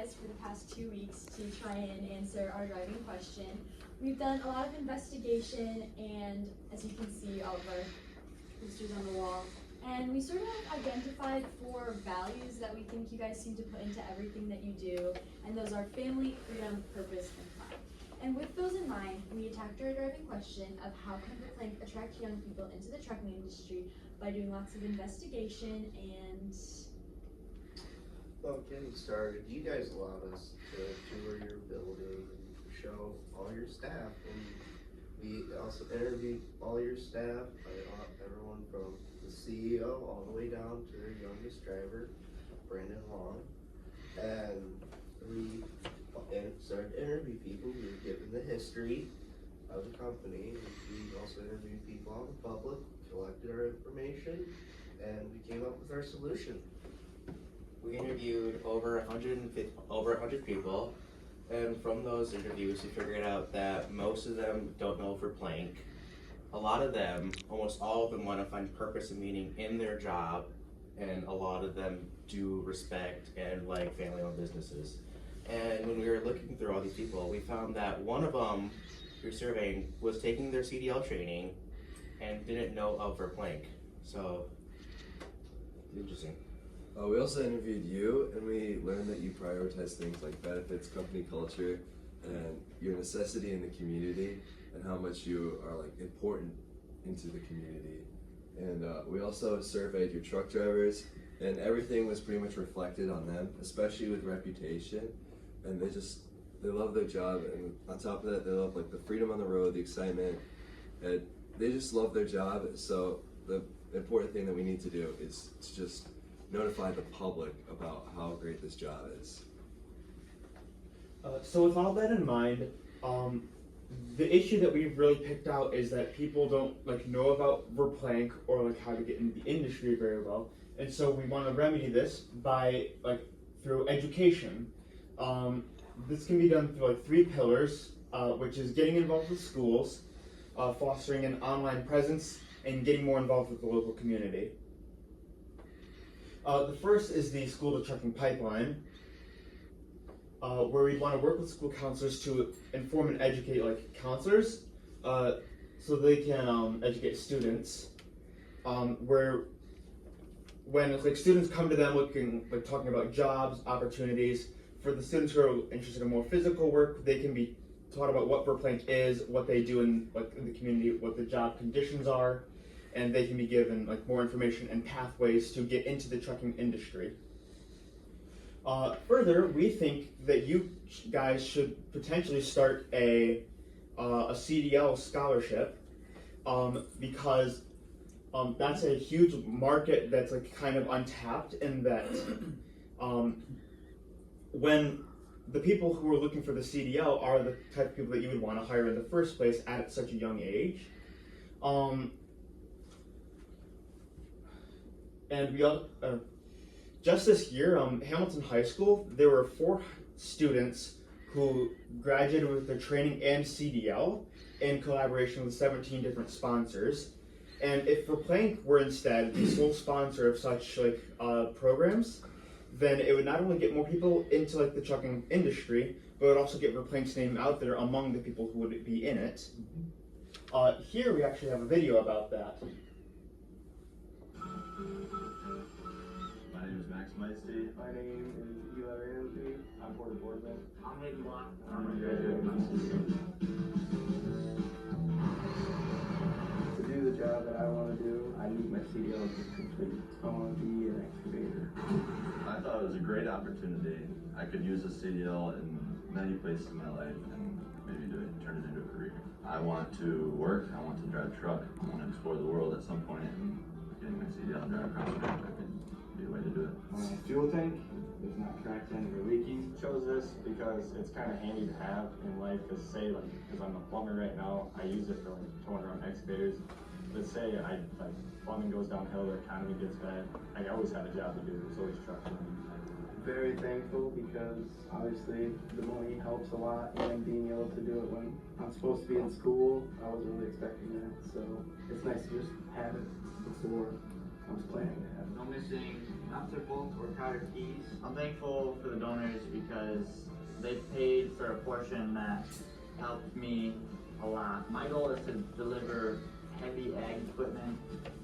organized for the past 2 weeks to try and answer our driving question. We've done a lot of investigation, and as you can see, all of our posters on the wall. And we sort of identified 4 values that we think you guys seem to put into everything that you do, and those are family, freedom, purpose, and pride. And with those in mind, we attacked our driving question of how can Verplank attract young people into the trucking industry by doing lots of investigation and... Well, getting started, you guys allowed us to tour your building and show all your staff, and we also interviewed all your staff, everyone from the CEO all the way down to their youngest driver, Brandon Long, and we started to interview people. We were given the history of the company. We also interviewed people out in the public, collected our information, and we came up with our solution. We interviewed over 100 people, and from those interviews we figured out that most of them don't know Verplank. A lot of them, almost all of them, want to find purpose and meaning in their job, and a lot of them do respect and like family-owned businesses. And when we were looking through all these people, we found that one of them we were surveying was taking their CDL training and didn't know of Verplank. So, interesting. We also interviewed you, and we learned that you prioritize things like benefits, company culture, and your necessity in the community, and how much you are like important into the community. And we also surveyed your truck drivers, and everything was pretty much reflected on them, especially with reputation. And they love their job, and on top of that, they love like the freedom on the road, the excitement, and they just love their job. So the important thing that we need to do is to just notify the public about how great this job is. So with all that in mind, the issue that we've really picked out is that people don't know about Verplank or how to get into the industry very well, and so we want to remedy this by through education. This can be done through 3 pillars, which is getting involved with schools, fostering an online presence, and getting more involved with the local community. The first is the School to Trucking Pipeline, where we want to work with school counselors to inform and educate counselors so they can educate students, where when students come to them looking talking about jobs, opportunities, for the students who are interested in more physical work, they can be taught about what Verplank is, what they do in the community, what the job conditions are, and they can be given more information and pathways to get into the trucking industry. Further, we think that you guys should potentially start a CDL scholarship, because that's a huge market that's kind of untapped, in that when the people who are looking for the CDL are the type of people that you would want to hire in the first place at such a young age. And we just this year, Hamilton High School, there were 4 students who graduated with their training and CDL in collaboration with 17 different sponsors. And if Verplank were instead the sole sponsor of such programs, then it would not only get more people into the trucking industry, but it would also get Verplank's name out there among the people who would be in it. Here we actually have a video about that. My name is Max Meisty. My name is Eli Ramsey. I'm Porter Boardman. I'm Hayden Block. I'm a graduate. To do the job that I want to do, I need my CDL to complete. I want to be an excavator. I thought it was a great opportunity. I could use a CDL in many places in my life and maybe turn it into a career. I want to work. I want to drive a truck. I want to explore the world at some point, and getting my CDL and drive across the country could be a way to do it. Fuel tank is not cracked in or leaking. Chose this because it's kind of handy to have in life. Because say because I'm a plumber right now, I use it for towing around excavators. Let's say plumbing goes downhill, the economy gets bad. I always have a job to do. It's always trucking. Very thankful because obviously the money helps a lot, and being able to do it when I'm supposed to be in school, I wasn't really expecting that. So it's nice to just have it before I was planning to have it. No missing knots or bolts or cotter keys. I'm thankful for the donors because because they paid for a portion that helped me a lot. My goal is to deliver heavy ag equipment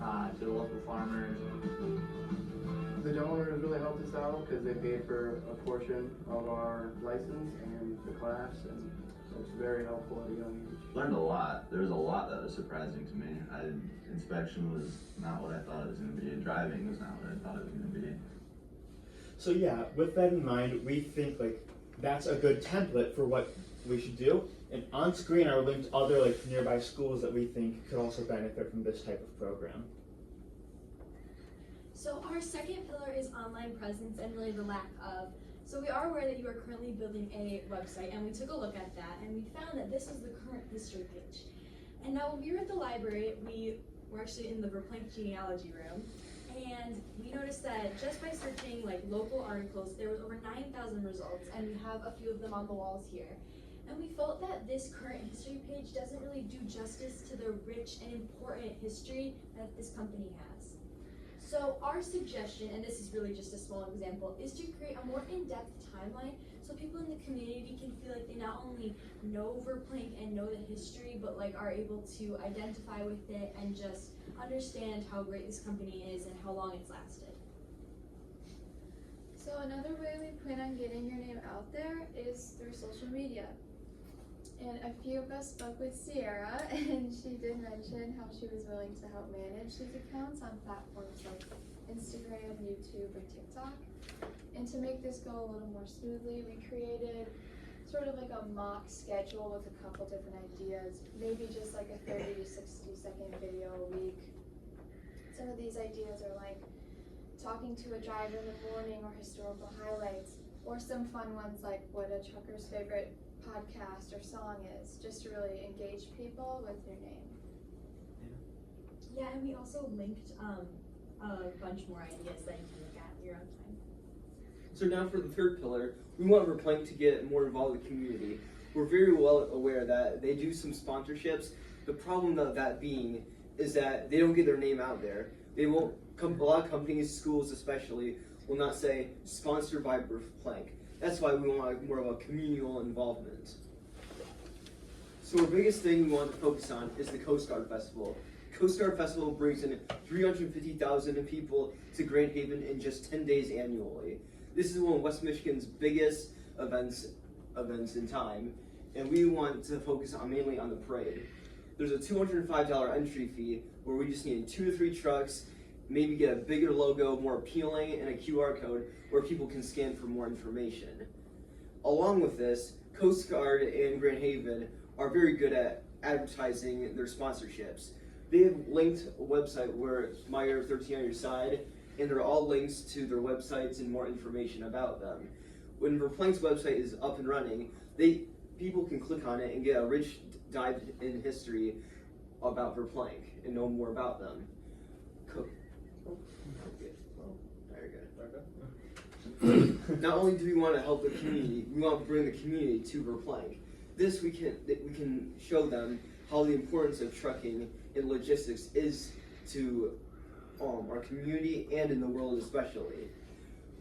to the local farmers. The donors really helped us out because they paid for a portion of our license and the class, and it's very helpful at a young age. Learned a lot. There was a lot that was surprising to me. Inspection was not what I thought it was going to be. Driving was not what I thought it was going to be. So yeah, with that in mind, we think like that's a good template for what we should do. And on screen are linked other like nearby schools that we think could also benefit from this type of program. So our second pillar is online presence and really the lack of. So we are aware that you are currently building a website, and we took a look at that and we found that this was the current history page. And now when we were at the library, we were actually in the Verplank genealogy room, and we noticed that just by searching like local articles, there was over 9,000 results, and we have a few of them on the walls here. And we felt that this current history page doesn't really do justice to the rich and important history that this company has. So our suggestion, and this is really just a small example, is to create a more in-depth timeline so people in the community can feel like they not only know Verplank and know the history, but like are able to identify with it and just understand how great this company is and how long it's lasted. So another way we plan on getting your name out there is through social media. And a few of us spoke with Sierra, and she did mention how she was willing to help manage these accounts on platforms like Instagram, YouTube, or TikTok. And to make this go a little more smoothly, we created sort of like a mock schedule with a couple different ideas, maybe just like a 30 to 60 second video a week. Some of these ideas are like talking to a driver in the morning, or historical highlights, or some fun ones like what a trucker's favorite podcast or song is, just to really engage people with your name. Yeah, and we also linked a bunch more ideas that you can look at in your own time. So now for the third pillar, we want Verplank to get more involved in the community. We're very well aware that they do some sponsorships. The problem of that being is that they don't get their name out there. They won't, a lot of companies, schools especially, will not say sponsored by Verplank. That's why we want more of a communal involvement. So our biggest thing we want to focus on is the Coast Guard Festival. Coast Guard Festival brings in 350,000 people to Grand Haven in just 10 days annually. This is one of West Michigan's biggest events in time, and we want to focus mainly on the parade. There's a $205 entry fee where we just need 2 to 3 trucks, maybe get a bigger logo, more appealing, and a QR code where people can scan for more information. Along with this, Coast Guard and Grand Haven are very good at advertising their sponsorships. They have linked a website where it's Meyer 13 on your side, and they're all links to their websites and more information about them. When Verplank's website is up and running, people can click on it and get a rich dive in history about Verplank and know more about them. Not only do we want to help the community, we want to bring the community to Verplank. This we can show them how the importance of trucking and logistics is to our community and in the world especially.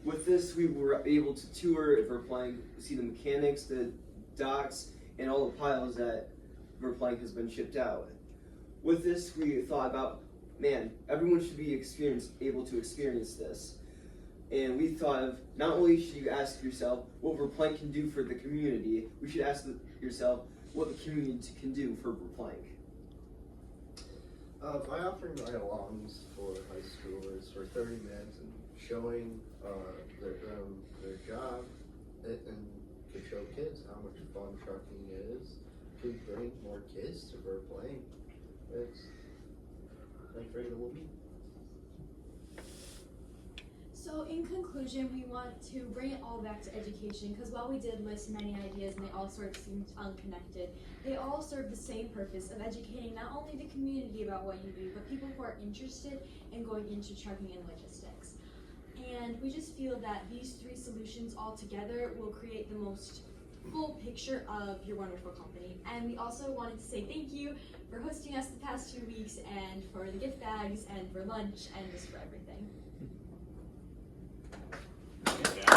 With this, we were able to tour Verplank, see the mechanics, the docks, and all the piles that Verplank has been shipped out. With this, we thought about, man, everyone should be able to experience this. And we thought of, not only should you ask yourself what Verplank can do for the community, we should ask yourself what the community can do for Verplank. By offering ride-alongs for high schoolers for 30 minutes and showing their job, and to show kids how much fun trucking is, to bring more kids to Verplank, it's like very little meat. So in conclusion, we want to bring it all back to education, because while we did list many ideas and they all sort of seemed unconnected, they all serve the same purpose of educating not only the community about what you do, but people who are interested in going into trucking and logistics. And we just feel that these 3 solutions all together will create the most full picture of your wonderful company. And we also wanted to say thank you for hosting us the past 2 weeks, and for the gift bags, and for lunch, and just for everything.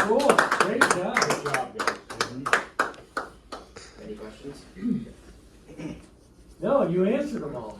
Cool, great job. Good job, guys. Any questions? No, you answered them all.